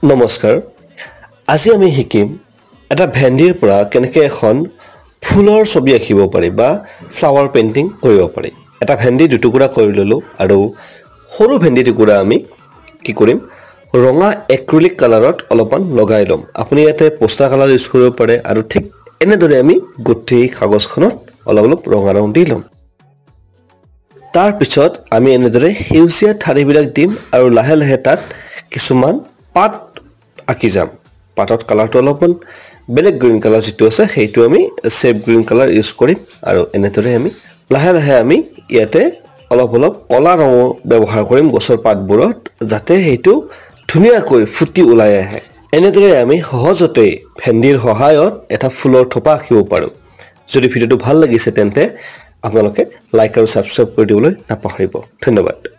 নমস্কাৰ আজি আমি শিকিম এটা ভেন্ডিৰ পৰা কেনেকৈ এখন ফুলৰ ছবি আঁকিব পাৰি বা ফ্লাৱাৰ পেইন্টিং কৰিব পাৰি এটা ভেন্ডি দুটুকুৰা কৰি ললো আৰু সৰু ভেন্ডি টুকুৰা আমি কি কৰিম ৰঙা এক্ৰিলিক কালাৰত অলপমান লগাই লম আপুনি ইয়াতে পোষ্টাৰ কালাৰ ইউজ কৰিব পাৰে আৰু ঠিক এনেদৰে আমি গুটি কাগজখনত অলপ ৰঙা ৰং দি লম তাৰ পিছত আমি এনেদৰে হেউচিয়া ঠাৰিবিলাক দিম আৰু লাহে লাহে তাত কিছুমান পাত আঁকি যাম পাতত কালাৰটো অলপমান বেলেগ গ্ৰীণ কালাৰ যেটো আছে সেইটো আমি সেভ গ্ৰীণ কালাৰ ইউজ কৰিম আৰু এনেদৰে আমি লাহে লাহে আমি ইয়াতে অলপ কলা ৰং ব্যৱহাৰ কৰিম গছৰ পাতবোৰত যাতে সেইটো ধুনিয়াকৈ ফুটি ওলাই আহে এনেদৰে আমি সহজতে ভেন্ডিৰ সহায়ত এটা ফুলৰ থোপা আঁকিব পাৰো যদি ভিডিওটো ভাল লাগিছে তেন্তে আপোনালোকে লাইক আৰু সাবস্ক্ৰাইব কৰি দিবলৈ নাপাহৰিব ধন্যবাদ